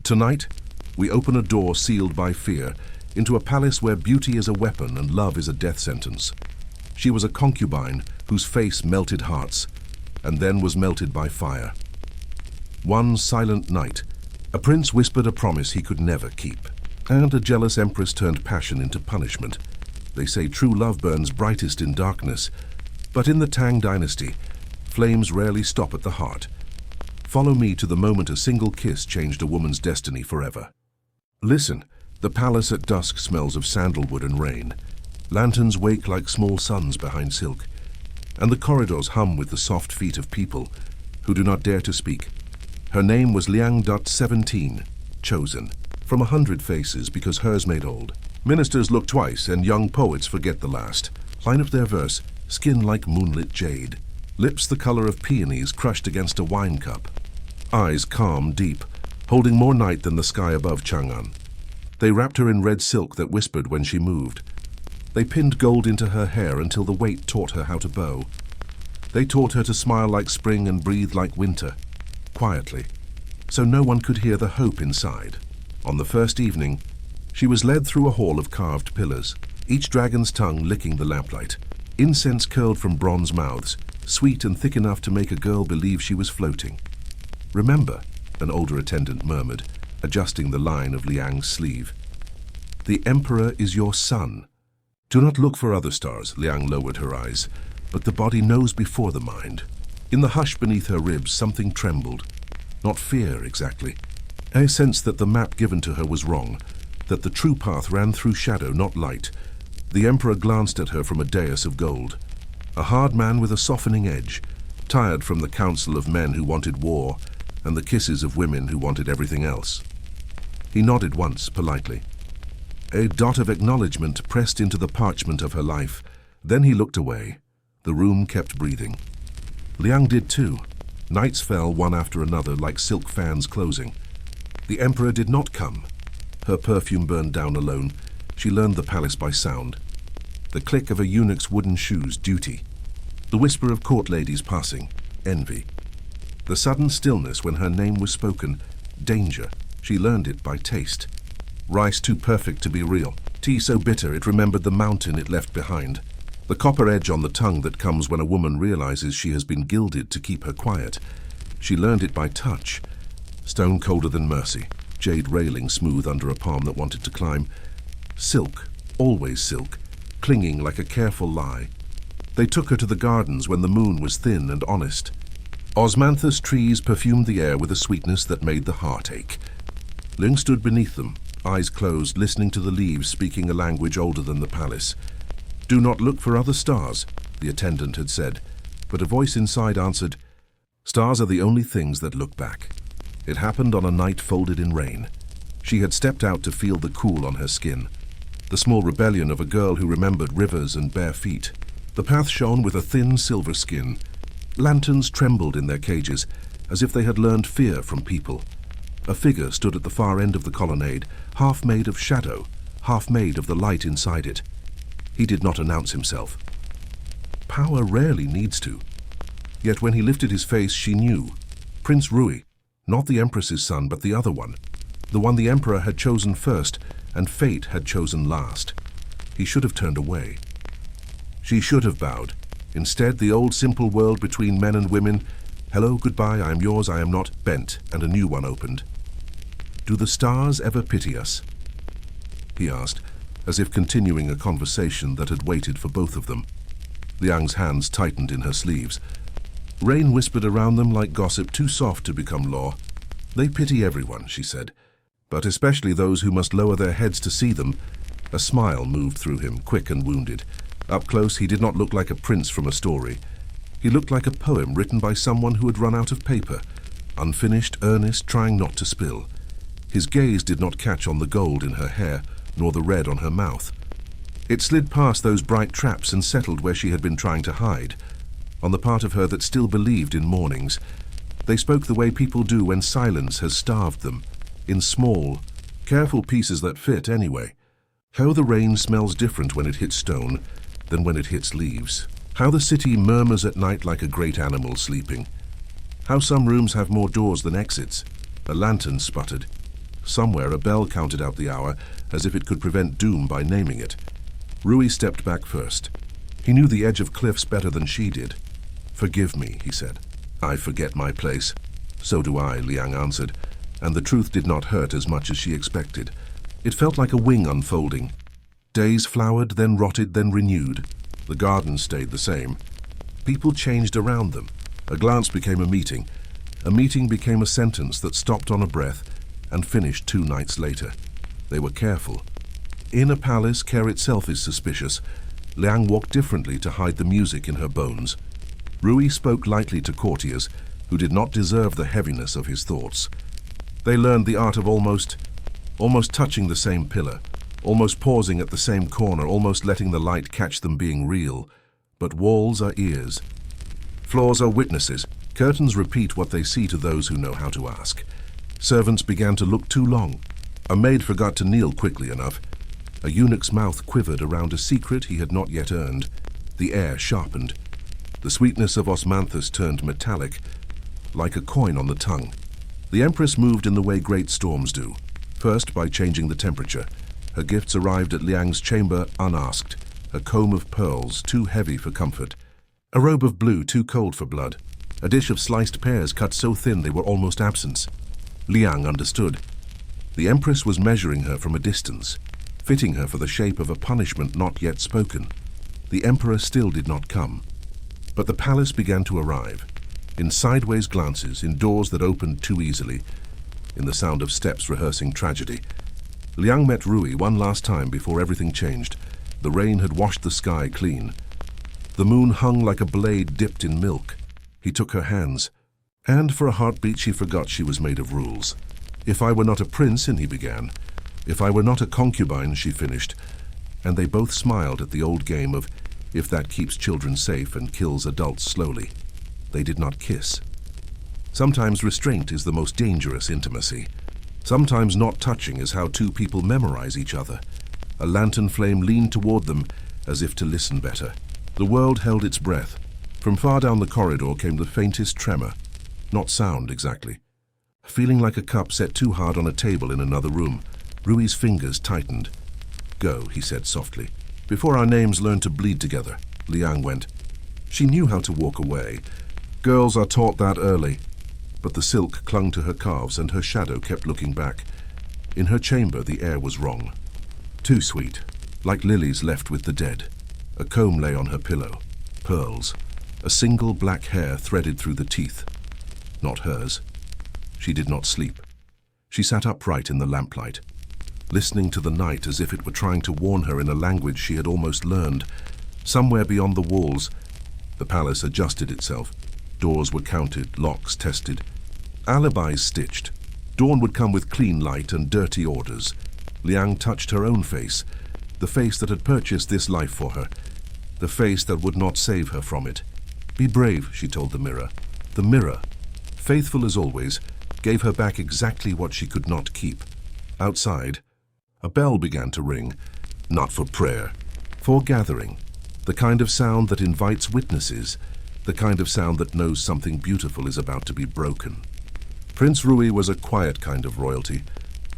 Tonight, we open a door sealed by fear into a palace where beauty is a weapon and love is a death sentence. She was a concubine whose face melted hearts, and then was melted by fire. One silent night, a prince whispered a promise he could never keep, and a jealous empress turned passion into punishment. They say true love burns brightest in darkness, but in the Tang Dynasty, flames rarely stop at the heart. Follow me to the moment a single kiss changed a woman's destiny forever. Listen, the palace at dusk smells of sandalwood and rain. Lanterns wake like small suns behind silk, and the corridors hum with the soft feet of people who do not dare to speak. Her name was Liang.17, chosen, from 100 faces because hers made old. Ministers look twice and young poets forget the last. Line of their verse, skin like moonlit jade, lips the color of peonies crushed against a wine cup, eyes calm, deep, holding more night than the sky above Chang'an. They wrapped her in red silk that whispered when she moved. They pinned gold into her hair until the weight taught her how to bow. They taught her to smile like spring and breathe like winter, quietly, so no one could hear the hope inside. On the first evening, she was led through a hall of carved pillars, each dragon's tongue licking the lamplight. Incense curled from bronze mouths, sweet and thick enough to make a girl believe she was floating. "Remember," an older attendant murmured, adjusting the line of Liang's sleeve. "The emperor is your son. Do not look for other stars," Liang lowered her eyes, but the body knows before the mind. In the hush beneath her ribs, something trembled. Not fear, exactly. I sensed that the map given to her was wrong, that the true path ran through shadow, not light. The emperor glanced at her from a dais of gold. A hard man with a softening edge, tired from the council of men who wanted war and the kisses of women who wanted everything else. He nodded once, politely. A dot of acknowledgement pressed into the parchment of her life. Then he looked away. The room kept breathing. Liang did too. Nights fell one after another like silk fans closing. The emperor did not come. Her perfume burned down alone. She learned the palace by sound. The click of a eunuch's wooden shoes, duty. The whisper of court ladies passing, envy. The sudden stillness when her name was spoken, danger. She learned it by taste. Rice too perfect to be real. Tea so bitter it remembered the mountain it left behind. The copper edge on the tongue that comes when a woman realizes she has been gilded to keep her quiet. She learned it by touch. Stone colder than mercy. Jade railing smooth under a palm that wanted to climb. Silk, always silk, clinging like a careful lie. They took her to the gardens when the moon was thin and honest. Osmanthus trees perfumed the air with a sweetness that made the heart ache. Ling stood beneath them, eyes closed, listening to the leaves speaking a language older than the palace. "Do not look for other stars," the attendant had said, but a voice inside answered, "Stars are the only things that look back." It happened on a night folded in rain. She had stepped out to feel the cool on her skin, the small rebellion of a girl who remembered rivers and bare feet. The path shone with a thin silver skin. Lanterns trembled in their cages, as if they had learned fear from people. A figure stood at the far end of the colonnade, half made of shadow, half made of the light inside it. He did not announce himself. Power rarely needs to. Yet when he lifted his face, she knew. Prince Rui, not the Empress's son, but the other one. The one the Emperor had chosen first, and fate had chosen last. He should have turned away. She should have bowed. Instead, the old simple world between men and women, hello, goodbye, I am yours, I am not, bent, and a new one opened. "Do the stars ever pity us?" he asked, as if continuing a conversation that had waited for both of them. Liang's hands tightened in her sleeves. Rain whispered around them like gossip too soft to become law. "They pity everyone," she said, "but especially those who must lower their heads to see them." A smile moved through him, quick and wounded. Up close, he did not look like a prince from a story. He looked like a poem written by someone who had run out of paper, unfinished, earnest, trying not to spill. His gaze did not catch on the gold in her hair, nor the red on her mouth. It slid past those bright traps and settled where she had been trying to hide, on the part of her that still believed in mornings. They spoke the way people do when silence has starved them, in small, careful pieces that fit anyway. How the rain smells different when it hits stone than when it hits leaves. How the city murmurs at night like a great animal sleeping. How some rooms have more doors than exits. A lantern sputtered. Somewhere a bell counted out the hour as if it could prevent doom by naming it. Rui stepped back first. He knew the edge of cliffs better than she did. "Forgive me," he said. "I forget my place." "So do I," Liang answered, and the truth did not hurt as much as she expected. It felt like a wing unfolding. Days flowered, then rotted, then renewed. The garden stayed the same. People changed around them. A glance became a meeting. A meeting became a sentence that stopped on a breath and finished 2 nights later. They were careful. In a palace, care itself is suspicious. Liang walked differently to hide the music in her bones. Rui spoke lightly to courtiers who did not deserve the heaviness of his thoughts. They learned the art of almost touching the same pillar, almost pausing at the same corner, almost letting the light catch them being real. But walls are ears. Floors are witnesses. Curtains repeat what they see to those who know how to ask. Servants began to look too long. A maid forgot to kneel quickly enough. A eunuch's mouth quivered around a secret he had not yet earned. The air sharpened. The sweetness of osmanthus turned metallic, like a coin on the tongue. The Empress moved in the way great storms do. First, by changing the temperature. Her gifts arrived at Liang's chamber unasked. A comb of pearls, too heavy for comfort. A robe of blue, too cold for blood. A dish of sliced pears cut so thin they were almost absent. Liang understood. The Empress was measuring her from a distance, fitting her for the shape of a punishment not yet spoken. The Emperor still did not come. But the palace began to arrive, in sideways glances, in doors that opened too easily, in the sound of steps rehearsing tragedy. Liang met Rui one last time before everything changed. The rain had washed the sky clean. The moon hung like a blade dipped in milk. He took her hands, and for a heartbeat she forgot she was made of rules. "If I were not a prince," and he began. "If I were not a concubine," she finished, and they both smiled at the old game of if that keeps children safe and kills adults slowly. They did not kiss. Sometimes restraint is the most dangerous intimacy. Sometimes not touching is how 2 people memorize each other. A lantern flame leaned toward them as if to listen better. The world held its breath. From far down the corridor came the faintest tremor. Not sound, exactly. Feeling like a cup set too hard on a table in another room, Rui's fingers tightened. "Go," he said softly. "Before our names learn to bleed together." Liang went. She knew how to walk away. Girls are taught that early. But the silk clung to her calves and her shadow kept looking back. In her chamber the air was wrong. Too sweet, like lilies left with the dead. A comb lay on her pillow. Pearls. A single black hair threaded through the teeth. Not hers. She did not sleep. She sat upright in the lamplight, listening to the night as if it were trying to warn her in a language she had almost learned. Somewhere beyond the walls, the palace adjusted itself. Doors were counted, locks tested, alibis stitched. Dawn would come with clean light and dirty orders. Liang touched her own face, the face that had purchased this life for her, the face that would not save her from it. "Be brave," she told the mirror. The mirror, faithful as always, gave her back exactly what she could not keep. Outside, a bell began to ring, not for prayer, for gathering, the kind of sound that invites witnesses, the kind of sound that knows something beautiful is about to be broken. Prince Rui was a quiet kind of royalty,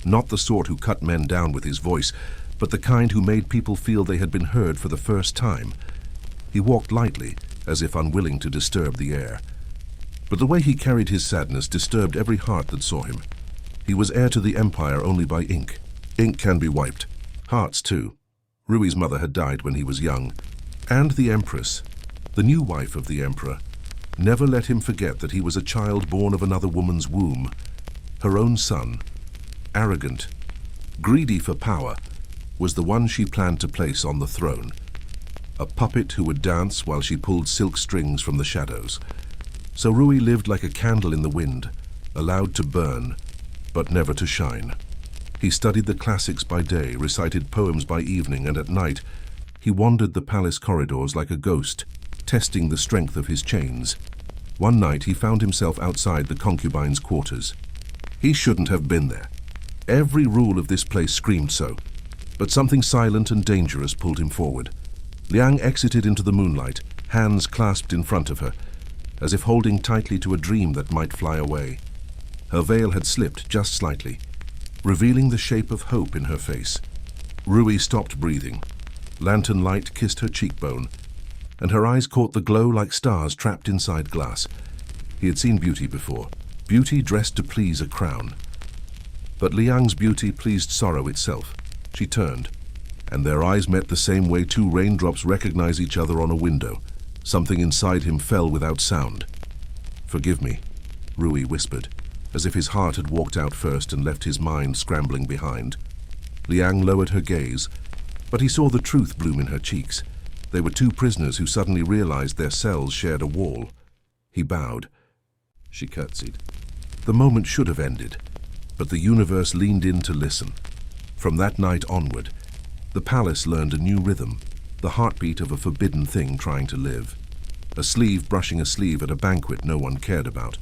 not the sort who cut men down with his voice, but the kind who made people feel they had been heard for the first time. He walked lightly, as if unwilling to disturb the air. But the way he carried his sadness disturbed every heart that saw him. He was heir to the empire only by ink. Ink can be wiped. Hearts, too. Rui's mother had died when he was young. And the Empress, the new wife of the Emperor, never let him forget that he was a child born of another woman's womb. Her own son, arrogant, greedy for power, was the one she planned to place on the throne. A puppet who would dance while she pulled silk strings from the shadows. So Rui lived like a candle in the wind, allowed to burn, but never to shine. He studied the classics by day, recited poems by evening, and at night he wandered the palace corridors like a ghost, testing the strength of his chains. One night he found himself outside the concubine's quarters. He shouldn't have been there. Every rule of this place screamed so, but something silent and dangerous pulled him forward. Liang exited into the moonlight, hands clasped in front of her, as if holding tightly to a dream that might fly away. Her veil had slipped just slightly. revealing the shape of hope in her face. Rui stopped breathing. Lantern light kissed her cheekbone, and her eyes caught the glow like stars trapped inside glass. He had seen beauty before, beauty dressed to please a crown. But Liang's beauty pleased sorrow itself. She turned, and their eyes met the same way two raindrops recognize each other on a window. Something inside him fell without sound. "Forgive me," Rui whispered, as if his heart had walked out first and left his mind scrambling behind. Liang lowered her gaze, but he saw the truth bloom in her cheeks. They were two prisoners who suddenly realized their cells shared a wall. He bowed. She curtsied. The moment should have ended, but the universe leaned in to listen. From that night onward, the palace learned a new rhythm, the heartbeat of a forbidden thing trying to live. A sleeve brushing a sleeve at a banquet no one cared about.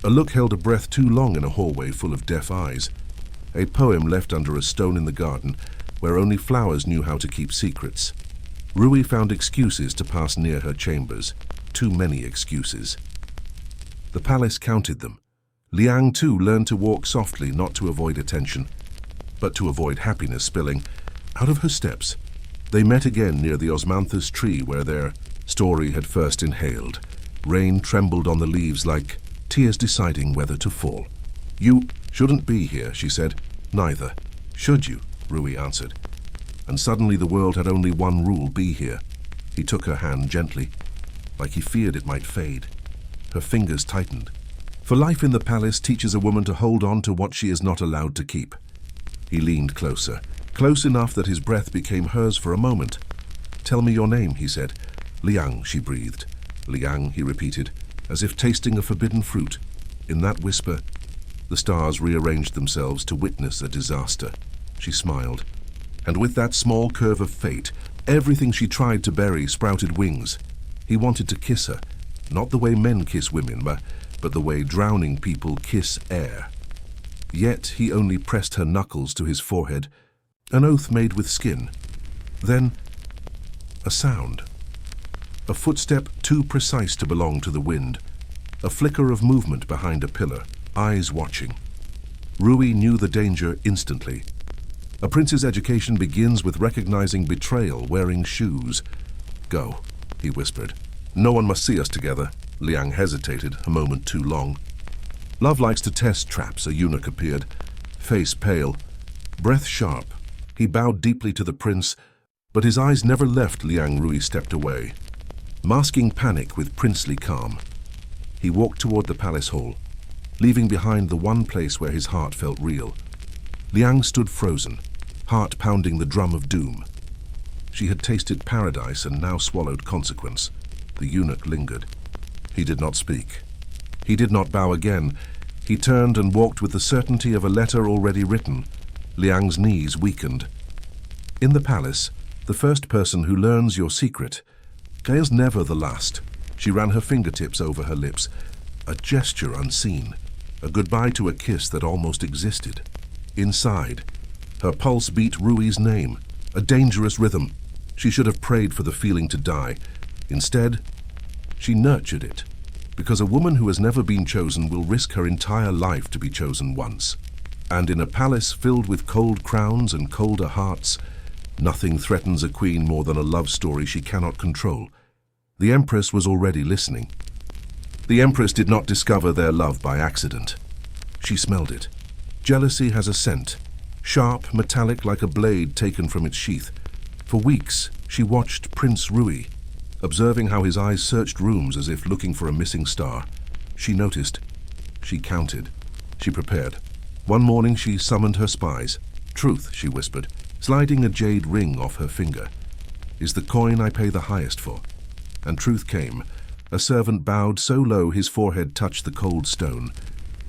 A look held a breath too long in a hallway full of deaf eyes. A poem left under a stone in the garden where only flowers knew how to keep secrets. Rui found excuses to pass near her chambers. Too many excuses. The palace counted them. Liang too learned to walk softly, not to avoid attention, but to avoid happiness spilling out of her steps. They met again near the osmanthus tree where their story had first inhaled. Rain trembled on the leaves like tears deciding whether to fall. "You shouldn't be here," she said. "Neither should you," Rui answered. And suddenly the world had only one rule: be here. He took her hand gently, like he feared it might fade. Her fingers tightened. For life in the palace teaches a woman to hold on to what she is not allowed to keep. He leaned closer, close enough that his breath became hers for a moment. "Tell me your name," he said. "Liang," she breathed. "Liang," he repeated, as if tasting a forbidden fruit. In that whisper, the stars rearranged themselves to witness a disaster. She smiled. And with that small curve of fate, everything she tried to bury sprouted wings. He wanted to kiss her, not the way men kiss women, but the way drowning people kiss air. Yet he only pressed her knuckles to his forehead, an oath made with skin. Then, a sound. A footstep too precise to belong to the wind. A flicker of movement behind a pillar, eyes watching. Rui knew the danger instantly. A prince's education begins with recognizing betrayal wearing shoes. "Go," he whispered. "No one must see us together." Liang hesitated, a moment too long. Love likes to test traps. A eunuch appeared, face pale, breath sharp. He bowed deeply to the prince, but his eyes never left Liang. Rui stepped away, masking panic with princely calm. He walked toward the palace hall, leaving behind the one place where his heart felt real. Liang stood frozen, heart pounding the drum of doom. She had tasted paradise and now swallowed consequence. The eunuch lingered. He did not speak. He did not bow again. He turned and walked with the certainty of a letter already written. Liang's knees weakened. In the palace, the first person who learns your secret is never the last. She ran her fingertips over her lips, a gesture unseen, a goodbye to a kiss that almost existed. Inside, her pulse beat Rui's name, a dangerous rhythm. She should have prayed for the feeling to die. Instead, she nurtured it, because a woman who has never been chosen will risk her entire life to be chosen once. And in a palace filled with cold crowns and colder hearts, nothing threatens a queen more than a love story she cannot control. The Empress was already listening. The Empress did not discover their love by accident. She smelled it. Jealousy has a scent, sharp, metallic like a blade taken from its sheath. For weeks, she watched Prince Rui, observing how his eyes searched rooms as if looking for a missing star. She noticed. She counted. She prepared. One morning she summoned her spies. "Truth," she whispered, sliding a jade ring off her finger, "is the coin I pay the highest for." And truth came. A servant bowed so low his forehead touched the cold stone.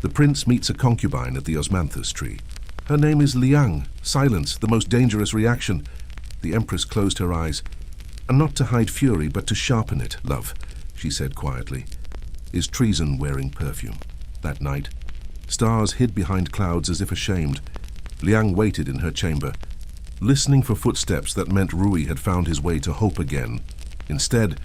The prince meets a concubine at the osmanthus tree. "Her name is Liang. Silence, the most dangerous reaction." The Empress closed her eyes. "And not to hide fury, but to sharpen it, love," she said quietly. "Is treason wearing perfume?" That night, stars hid behind clouds as if ashamed. Liang waited in her chamber, listening for footsteps that meant Rui had found his way to hope again. Instead,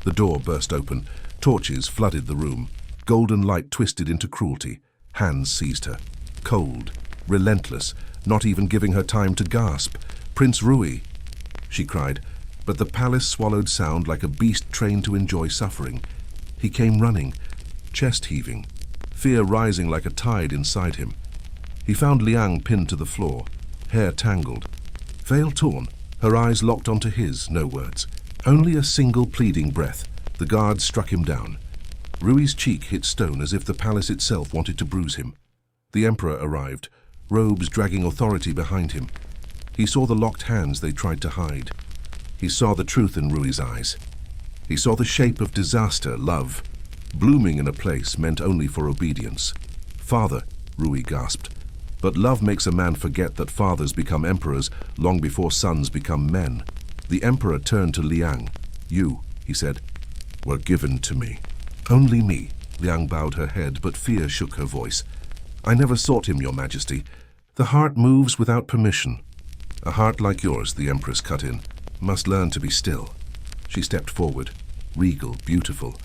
the door burst open. Torches flooded the room. Golden light twisted into cruelty. Hands seized her. Cold, relentless, not even giving her time to gasp. "Prince Rui!" she cried, but the palace swallowed sound like a beast trained to enjoy suffering. He came running, chest heaving, fear rising like a tide inside him. He found Liang pinned to the floor, hair tangled, veil torn, her eyes locked onto his, no words. Only a single pleading breath. The guard struck him down. Rui's cheek hit stone as if the palace itself wanted to bruise him. The emperor arrived, robes dragging authority behind him. He saw the locked hands they tried to hide. He saw the truth in Rui's eyes. He saw the shape of disaster, love, blooming in a place meant only for obedience. "Father," Rui gasped. But love makes a man forget that fathers become emperors long before sons become men. The emperor turned to Liang. "You," he said, "were given to me." "Only me." Liang bowed her head, but fear shook her voice. "I never sought him, your majesty. The heart moves without permission." "A heart like yours," the empress cut in, "must learn to be still." She stepped forward, regal, beautiful.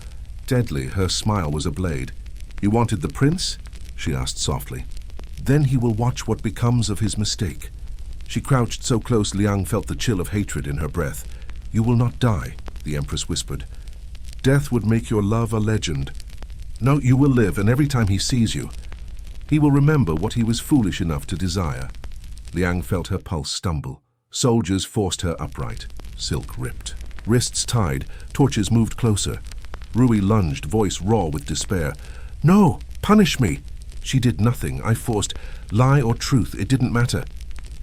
Deadly, her smile was a blade. "You wanted the prince?" she asked softly. "Then he will watch what becomes of his mistake." She crouched so close Liang felt the chill of hatred in her breath. "You will not die," the empress whispered. "Death would make your love a legend. No, you will live, and every time he sees you, he will remember what he was foolish enough to desire." Liang felt her pulse stumble. Soldiers forced her upright. Silk ripped. Wrists tied, torches moved closer. Rui lunged, voice raw with despair. "No, punish me!" "She did nothing. I forced. Lie or truth, it didn't matter."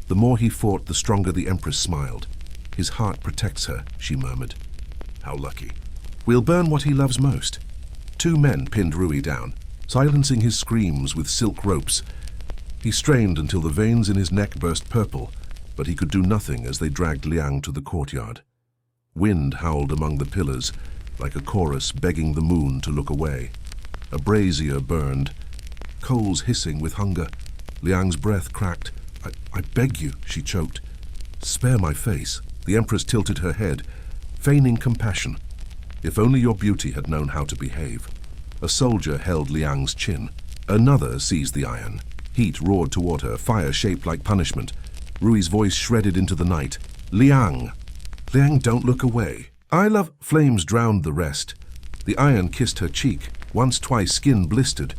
The more he fought, the stronger the empress smiled. "His heart protects her," she murmured. "How lucky." "We'll burn what he loves most." Two men pinned Rui down, silencing his screams with silk ropes. He strained until the veins in his neck burst purple, but he could do nothing as they dragged Liang to the courtyard. Wind howled among the pillars, like a chorus begging the moon to look away. A brazier burned, coals hissing with hunger. Liang's breath cracked. I beg you," she choked. "Spare my face." The empress tilted her head, feigning compassion. "If only your beauty had known how to behave." A soldier held Liang's chin. Another seized the iron. Heat roared toward her, fire shaped like punishment. Rui's voice shredded into the night. "Liang! Liang, don't look away. I love—" Flames drowned the rest. The iron kissed her cheek. Once, twice, skin blistered.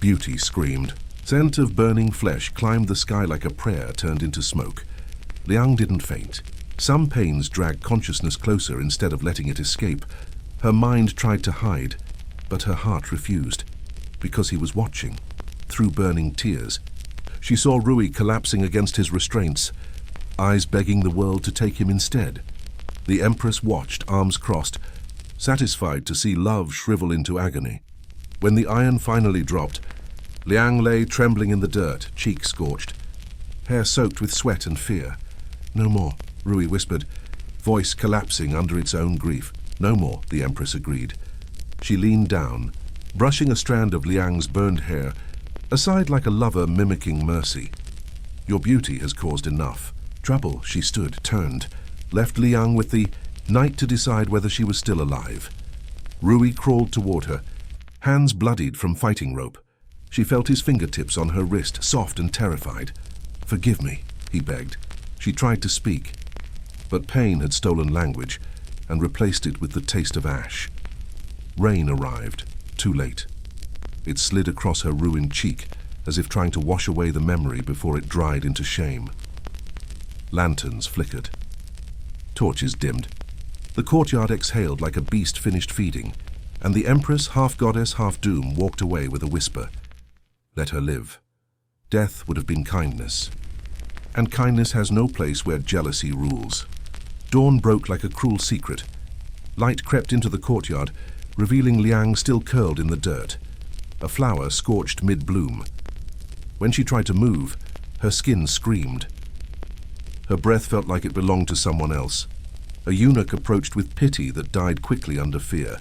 Beauty screamed. Scent of burning flesh climbed the sky like a prayer turned into smoke. Liang didn't faint. Some pains dragged consciousness closer instead of letting it escape. Her mind tried to hide, but her heart refused, because he was watching, through burning tears. She saw Rui collapsing against his restraints, eyes begging the world to take him instead. The empress watched, arms crossed, satisfied to see love shrivel into agony. When the iron finally dropped, Liang lay trembling in the dirt, cheek scorched, hair soaked with sweat and fear. "No more," Rui whispered, voice collapsing under its own grief. "No more," the empress agreed. She leaned down, brushing a strand of Liang's burned hair, aside like a lover mimicking mercy. "Your beauty has caused enough." Trouble, she stood, turned, left Liang with the night to decide whether she was still alive. Rui crawled toward her, hands bloodied from fighting rope. She felt his fingertips on her wrist, soft and terrified. "Forgive me," he begged. She tried to speak, but pain had stolen language and replaced it with the taste of ash. Rain arrived, too late. It slid across her ruined cheek, as if trying to wash away the memory before it dried into shame. Lanterns flickered. Torches dimmed. The courtyard exhaled like a beast finished feeding, and the empress, half goddess, half doom, walked away with a whisper. Let her live. Death would have been kindness. And kindness has no place where jealousy rules. Dawn broke like a cruel secret. Light crept into the courtyard, revealing Liang still curled in the dirt. A flower scorched mid-bloom. When she tried to move, her skin screamed. Her breath felt like it belonged to someone else. A eunuch approached with pity that died quickly under fear.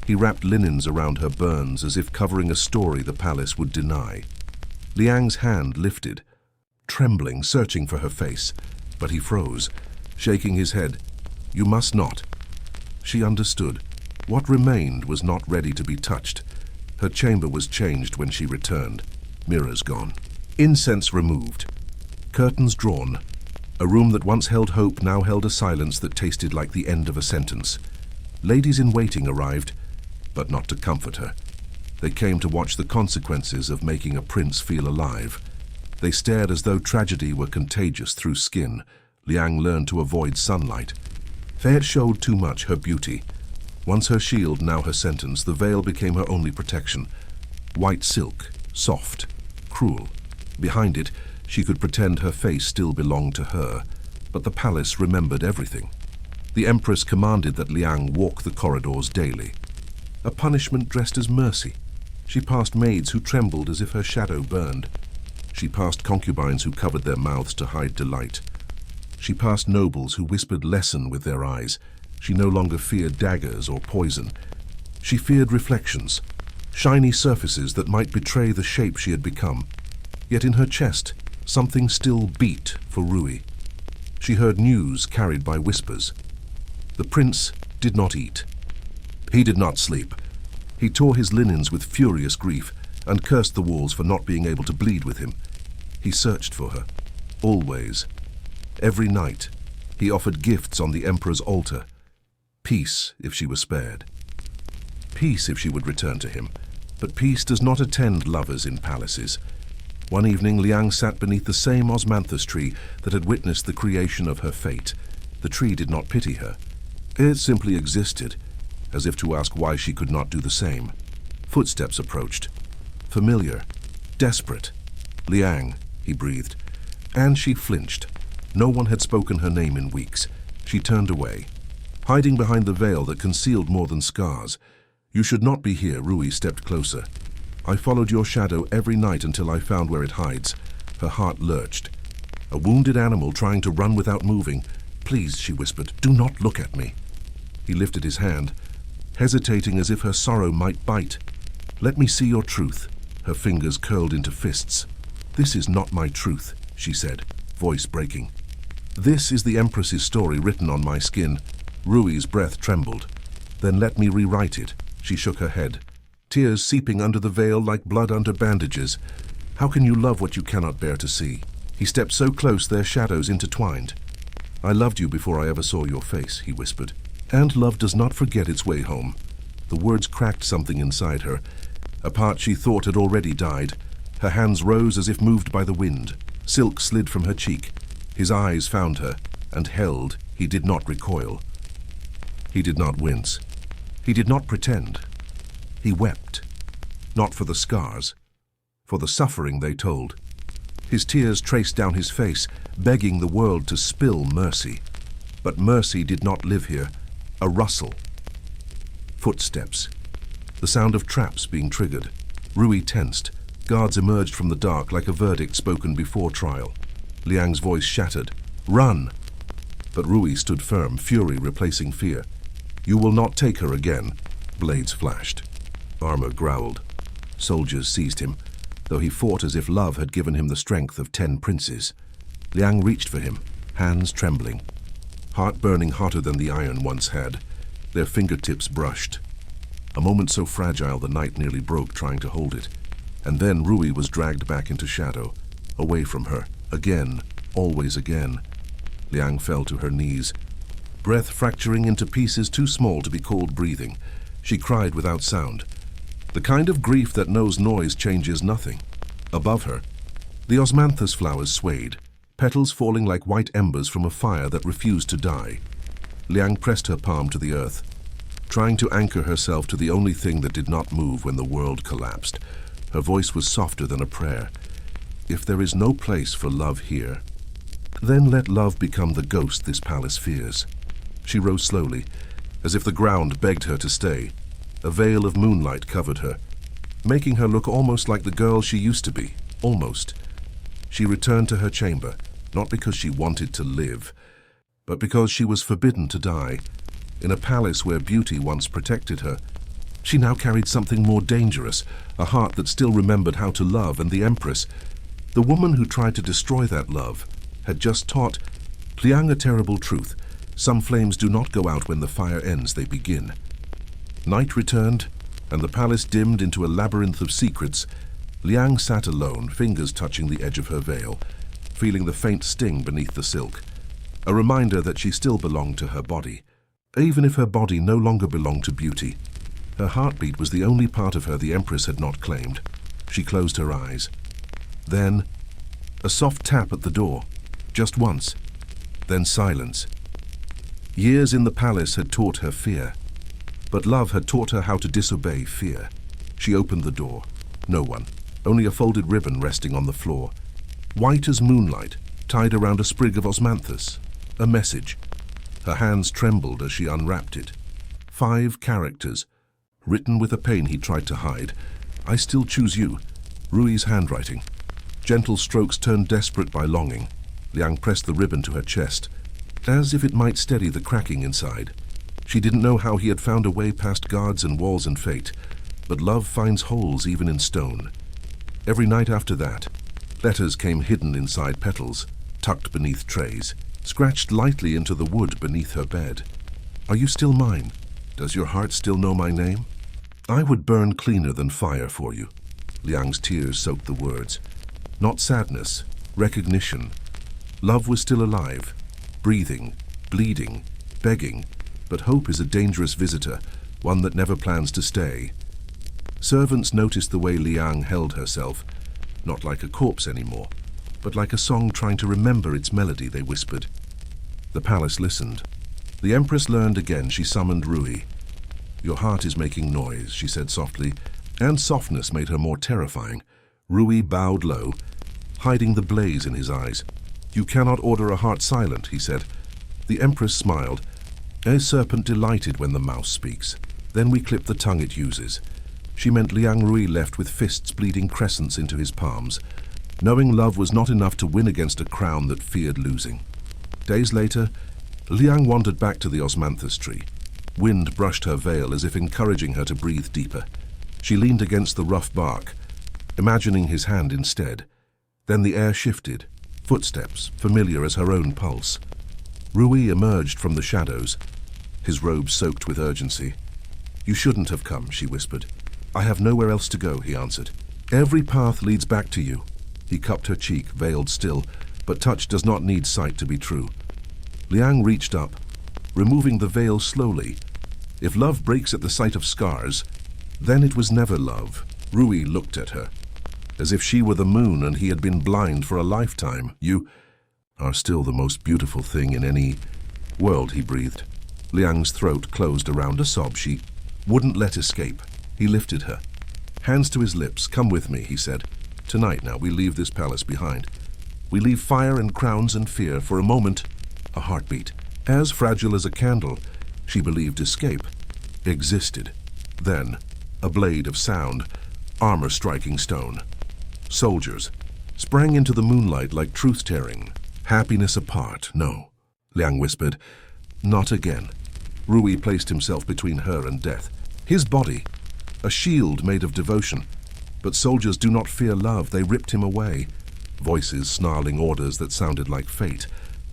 He wrapped linens around her burns as if covering a story the palace would deny. Liang's hand lifted, trembling, searching for her face, but he froze, shaking his head. "You must not." She understood. What remained was not ready to be touched. Her chamber was changed when she returned. Mirrors gone. Incense removed. Curtains drawn. A room that once held hope now held a silence that tasted like the end of a sentence. Ladies in waiting arrived, but not to comfort her. They came to watch the consequences of making a prince feel alive. They stared as though tragedy were contagious through skin. Liang learned to avoid sunlight. Fayette showed too much her beauty. Once her shield, now her sentence, the veil became her only protection. White silk, soft, cruel. Behind it, she could pretend her face still belonged to her, but the palace remembered everything. The Empress commanded that Liang walk the corridors daily. A punishment dressed as mercy. She passed maids who trembled as if her shadow burned. She passed concubines who covered their mouths to hide delight. She passed nobles who whispered lesson with their eyes. She no longer feared daggers or poison. She feared reflections, shiny surfaces that might betray the shape she had become. Yet in her chest, something still beat for Rui. She heard news carried by whispers. The prince did not eat. He did not sleep. He tore his linens with furious grief and cursed the walls for not being able to bleed with him. He searched for her, always. Every night, he offered gifts on the emperor's altar. Peace, if she were spared. Peace, if she would return to him. But peace does not attend lovers in palaces. One evening, Liang sat beneath the same osmanthus tree that had witnessed the creation of her fate. The tree did not pity her. It simply existed, as if to ask why she could not do the same. Footsteps approached. Familiar, desperate. Liang, he breathed. And she flinched. No one had spoken her name in weeks. She turned away, hiding behind the veil that concealed more than scars. You should not be here, Rui stepped closer. I followed your shadow every night until I found where it hides. Her heart lurched. A wounded animal trying to run without moving. Please, she whispered, do not look at me. He lifted his hand, hesitating as if her sorrow might bite. Let me see your truth. Her fingers curled into fists. This is not my truth, she said, voice breaking. This is the Empress's story written on my skin. Rui's breath trembled. Then let me rewrite it. She shook her head, tears seeping under the veil like blood under bandages. How can you love what you cannot bear to see? He stepped so close their shadows intertwined. I loved you before I ever saw your face, he whispered. And love does not forget its way home. The words cracked something inside her. A part she thought had already died. Her hands rose as if moved by the wind. Silk slid from her cheek. His eyes found her, and held, he did not recoil. He did not wince. He did not pretend. He wept. Not for the scars, for the suffering they told. His tears traced down his face, begging the world to spill mercy. But mercy did not live here. A rustle. Footsteps. The sound of traps being triggered. Rui tensed. Guards emerged from the dark like a verdict spoken before trial. Liang's voice shattered. Run! But Rui stood firm, fury replacing fear. You will not take her again. Blades flashed. Armor growled. Soldiers seized him, though he fought as if love had given him the strength of 10 princes. Liang reached for him, hands trembling. Heart burning hotter than the iron once had. Their fingertips brushed. A moment so fragile the night nearly broke trying to hold it. And then Rui was dragged back into shadow, away from her, again, always again. Liang fell to her knees, breath fracturing into pieces too small to be called breathing. She cried without sound. The kind of grief that knows noise changes nothing. Above her, the osmanthus flowers swayed, petals falling like white embers from a fire that refused to die. Liang pressed her palm to the earth, trying to anchor herself to the only thing that did not move when the world collapsed. Her voice was softer than a prayer. If there is no place for love here, then let love become the ghost this palace fears. She rose slowly, as if the ground begged her to stay. A veil of moonlight covered her, making her look almost like the girl she used to be, almost. She returned to her chamber, not because she wanted to live, but because she was forbidden to die. In a palace where beauty once protected her, she now carried something more dangerous, a heart that still remembered how to love, and the Empress, the woman who tried to destroy that love, had just taught Liang a terrible truth. Some flames do not go out when the fire ends, they begin. Night returned, and the palace dimmed into a labyrinth of secrets. Liang sat alone, fingers touching the edge of her veil, feeling the faint sting beneath the silk, a reminder that she still belonged to her body. Even if her body no longer belonged to Beauty, her heartbeat was the only part of her the Empress had not claimed. She closed her eyes. Then, a soft tap at the door, just once, then silence. Years in the palace had taught her fear, but love had taught her how to disobey fear. She opened the door. No one, only a folded ribbon resting on the floor, white as moonlight, tied around a sprig of osmanthus. A message. Her hands trembled as she unwrapped it. 5 characters, written with a pain he tried to hide. I still choose you. Rui's handwriting. Gentle strokes turned desperate by longing. Liang pressed the ribbon to her chest, as if it might steady the cracking inside. She didn't know how he had found a way past guards and walls and fate, but love finds holes even in stone. Every night after that, letters came hidden inside petals, tucked beneath trays, scratched lightly into the wood beneath her bed. Are you still mine? Does your heart still know my name? I would burn cleaner than fire for you. Liang's tears soaked the words. Not sadness, recognition. Love was still alive, breathing, bleeding, begging, but hope is a dangerous visitor, one that never plans to stay. Servants noticed the way Liang held herself, not like a corpse anymore, but like a song trying to remember its melody, they whispered. The palace listened. The Empress learned again. She summoned Rui. Your heart is making noise, she said softly, and softness made her more terrifying. Rui bowed low, hiding the blaze in his eyes. You cannot order a heart silent, he said. The Empress smiled. A serpent delighted when the mouse speaks. Then we clip the tongue it uses. She meant Liang Rui left with fists bleeding crescents into his palms, knowing love was not enough to win against a crown that feared losing. Days later, Liang wandered back to the osmanthus tree. Wind brushed her veil as if encouraging her to breathe deeper. She leaned against the rough bark, imagining his hand instead. Then the air shifted, footsteps, familiar as her own pulse. Rui emerged from the shadows, his robe soaked with urgency. You shouldn't have come, she whispered. I have nowhere else to go, he answered. Every path leads back to you. He cupped her cheek, veiled still, but touch does not need sight to be true. Liang reached up, removing the veil slowly. If love breaks at the sight of scars, then it was never love. Rui looked at her, as if she were the moon and he had been blind for a lifetime. You are still the most beautiful thing in any world, he breathed. Liang's throat closed around a sob she wouldn't let escape. He lifted her. Hands to his lips. Come with me, he said. Tonight now we leave this palace behind. We leave fire and crowns and fear for a moment, a heartbeat. As fragile as a candle, she believed escape existed. Then, a blade of sound, armor striking stone. Soldiers sprang into the moonlight like truth-tearing. Happiness apart, no, Liang whispered. Not again. Rui placed himself between her and death. His body, a shield made of devotion. But soldiers do not fear love, they ripped him away. Voices snarling orders that sounded like fate.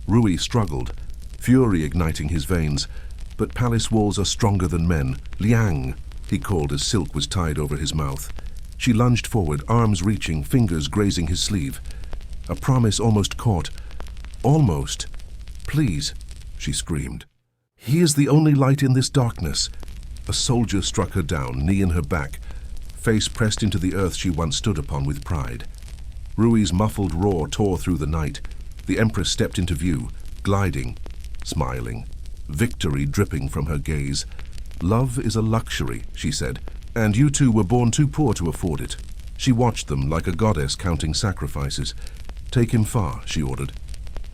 Rui struggled, fury igniting his veins. But palace walls are stronger than men. Liang, he called as silk was tied over his mouth. She lunged forward, arms reaching, fingers grazing his sleeve. A promise almost caught. Almost. Please, she screamed. He is the only light in this darkness. A soldier struck her down, knee in her back, face pressed into the earth she once stood upon with pride. Rui's muffled roar tore through the night. The Empress stepped into view, gliding, smiling, victory dripping from her gaze. Love is a luxury, she said, and you two were born too poor to afford it. She watched them like a goddess counting sacrifices. Take him far, she ordered,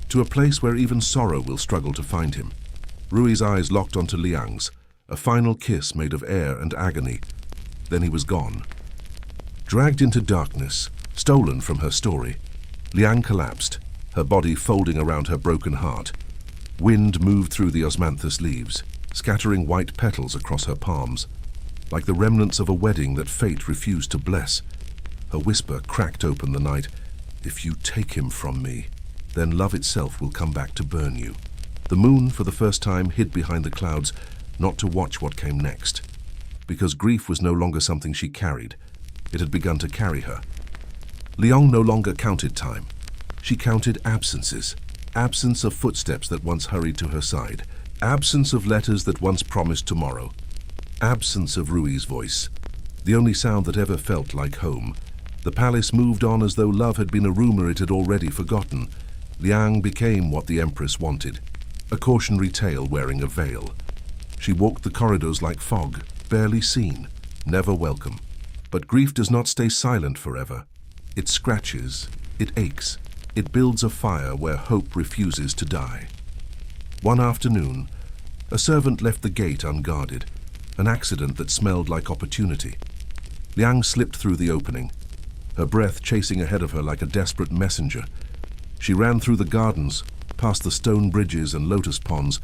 to a place where even sorrow will struggle to find him. Rui's eyes locked onto Liang's, a final kiss made of air and agony. Then he was gone. Dragged into darkness, stolen from her story, Liang collapsed, her body folding around her broken heart. Wind moved through the osmanthus leaves, scattering white petals across her palms, like the remnants of a wedding that fate refused to bless. Her whisper cracked open the night. If you take him from me, then love itself will come back to burn you. The moon, for the first time, hid behind the clouds, not to watch what came next. Because grief was no longer something she carried. It had begun to carry her. Liang no longer counted time. She counted absences. Absence of footsteps that once hurried to her side. Absence of letters that once promised tomorrow. Absence of Rui's voice, the only sound that ever felt like home. The palace moved on as though love had been a rumor it had already forgotten. Liang became what the Empress wanted, a cautionary tale wearing a veil. She walked the corridors like fog, barely seen, never welcome. But grief does not stay silent forever. It scratches, it aches, it builds a fire where hope refuses to die. One afternoon, a servant left the gate unguarded, an accident that smelled like opportunity. Liang slipped through the opening, her breath chasing ahead of her like a desperate messenger. She ran through the gardens, past the stone bridges and lotus ponds,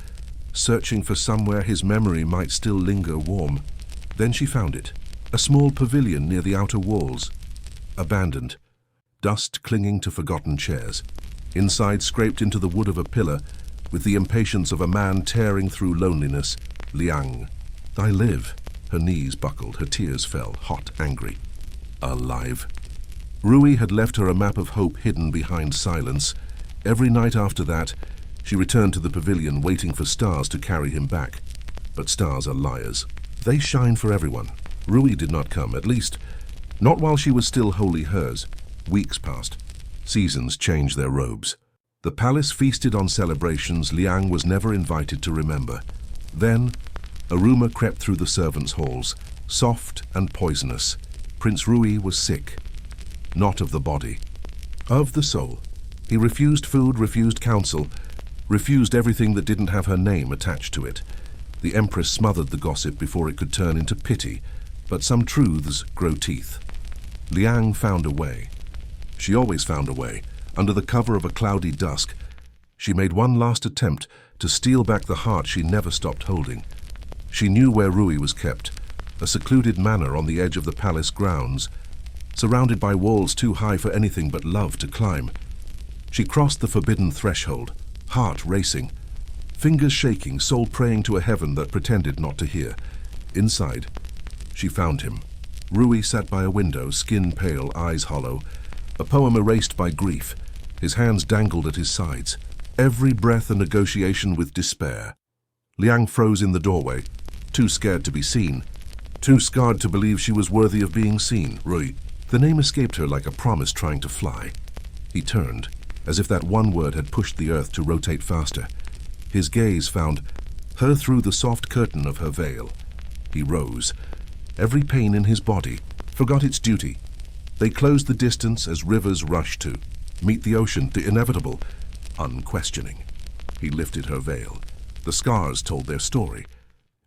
searching for somewhere his memory might still linger warm. Then she found it, a small pavilion near the outer walls, abandoned, dust clinging to forgotten chairs. Inside, scraped into the wood of a pillar, with the impatience of a man tearing through loneliness, Liang. I live. Her knees buckled, her tears fell, hot, angry. Alive. Rui had left her a map of hope hidden behind silence. Every night after that, she returned to the pavilion waiting for stars to carry him back. But stars are liars. They shine for everyone. Rui did not come, at least, not while she was still wholly hers. Weeks passed. Seasons changed their robes. The palace feasted on celebrations Liang was never invited to remember. Then, a rumor crept through the servants' halls, soft and poisonous. Prince Rui was sick. Not of the body, of the soul. He refused food, refused counsel, refused everything that didn't have her name attached to it. The Empress smothered the gossip before it could turn into pity, but some truths grow teeth. Liang found a way. She always found a way. Under the cover of a cloudy dusk, she made one last attempt to steal back the heart she never stopped holding. She knew where Rui was kept, a secluded manor on the edge of the palace grounds, surrounded by walls too high for anything but love to climb. She crossed the forbidden threshold, heart racing, fingers shaking, soul praying to a heaven that pretended not to hear. Inside, she found him. Rui sat by a window, skin pale, eyes hollow, a poem erased by grief. His hands dangled at his sides, every breath a negotiation with despair. Liang froze in the doorway, too scared to be seen, too scarred to believe she was worthy of being seen. Rui. The name escaped her like a promise trying to fly. He turned, as if that one word had pushed the earth to rotate faster. His gaze found her through the soft curtain of her veil. He rose. Every pain in his body forgot its duty. They closed the distance as rivers rush to meet the ocean, the inevitable, unquestioning. He lifted her veil. The scars told their story,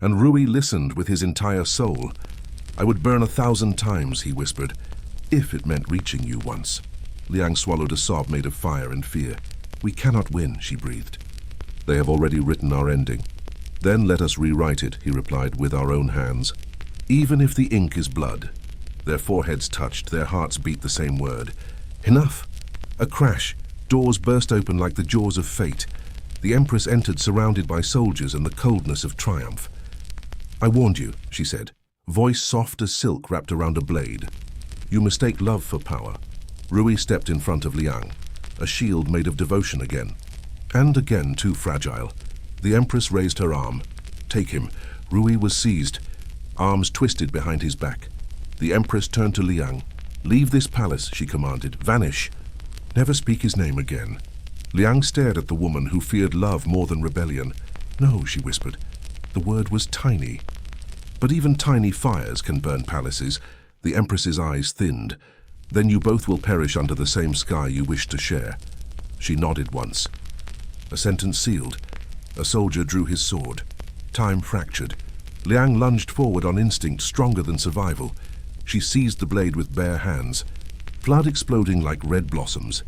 and Rui listened with his entire soul. I would burn 1,000 times, he whispered, if it meant reaching you once. Liang swallowed a sob made of fire and fear. We cannot win, she breathed. They have already written our ending. Then let us rewrite it, he replied, with our own hands. Even if the ink is blood. Their foreheads touched, their hearts beat the same word. Enough! A crash. Doors burst open like the jaws of fate. The Empress entered surrounded by soldiers and the coldness of triumph. I warned you, she said, voice soft as silk wrapped around a blade. You mistake love for power. Rui stepped in front of Liang, a shield made of devotion again. And again too fragile. The Empress raised her arm. Take him. Rui was seized, arms twisted behind his back. The Empress turned to Liang. Leave this palace, she commanded. Vanish. Never speak his name again. Liang stared at the woman who feared love more than rebellion. No, she whispered. The word was tiny. But even tiny fires can burn palaces. The Empress's eyes thinned. Then you both will perish under the same sky you wish to share. She nodded once. A sentence sealed. A soldier drew his sword. Time fractured. Liang lunged forward on instinct, stronger than survival. She seized the blade with bare hands, blood exploding like red blossoms.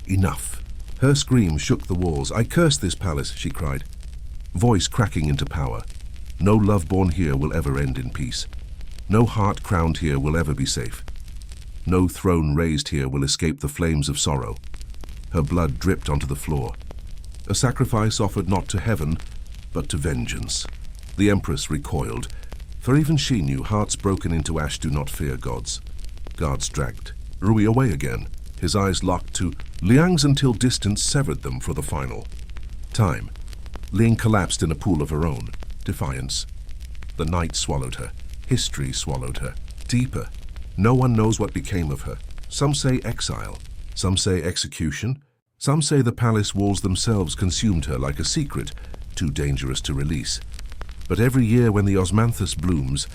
Enough. Her scream shook the walls. I curse this palace, she cried, voice cracking into power. No love born here will ever end in peace. No heart crowned here will ever be safe. No throne raised here will escape the flames of sorrow. Her blood dripped onto the floor. A sacrifice offered not to heaven, but to vengeance. The Empress recoiled, for even she knew hearts broken into ash do not fear gods. Guards dragged Rui away again. his eyes locked to Liang's until distance severed them for the final time. Ling collapsed in a pool of her own. Defiance. The night swallowed her. History swallowed her. Deeper. No one knows what became of her. Some say exile. Some say execution. Some say the palace walls themselves consumed her like a secret, too dangerous to release. But every year when the osmanthus blooms,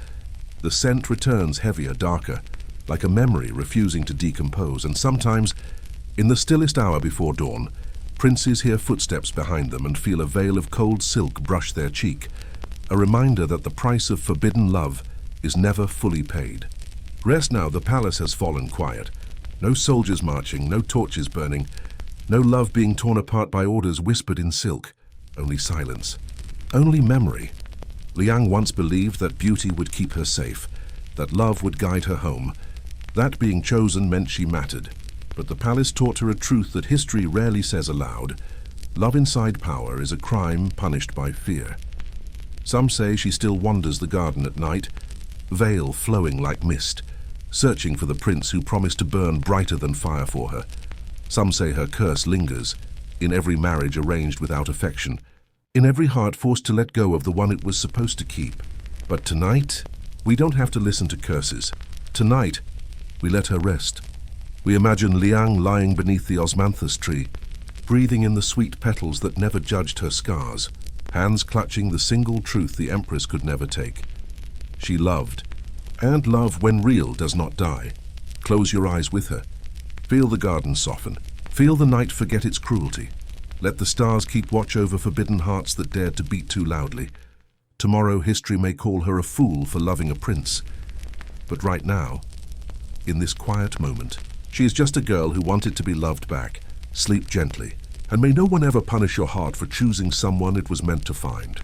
the scent returns heavier, darker, like a memory refusing to decompose, and sometimes, in the stillest hour before dawn, princes hear footsteps behind them and feel a veil of cold silk brush their cheek, a reminder that the price of forbidden love is never fully paid. Rest now, the palace has fallen quiet. No soldiers marching, no torches burning, no love being torn apart by orders whispered in silk, only silence, only memory. Liang once believed that beauty would keep her safe, that love would guide her home. That being chosen meant she mattered. But the palace taught her a truth that history rarely says aloud. Love inside power is a crime punished by fear. Some say she still wanders the garden at night, veil flowing like mist, searching for the prince who promised to burn brighter than fire for her. Some say her curse lingers, in every marriage arranged without affection, in every heart forced to let go of the one it was supposed to keep. But tonight, we don't have to listen to curses. Tonight, we let her rest. We imagine Liang lying beneath the osmanthus tree, breathing in the sweet petals that never judged her scars, hands clutching the single truth the empress could never take. She loved, and love, when real, does not die. Close your eyes with her. Feel the garden soften. Feel the night forget its cruelty. Let the stars keep watch over forbidden hearts that dared to beat too loudly. Tomorrow history may call her a fool for loving a prince. But right now, in this quiet moment, she is just a girl who wanted to be loved back. Sleep gently, and may no one ever punish your heart for choosing someone it was meant to find.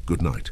Good night.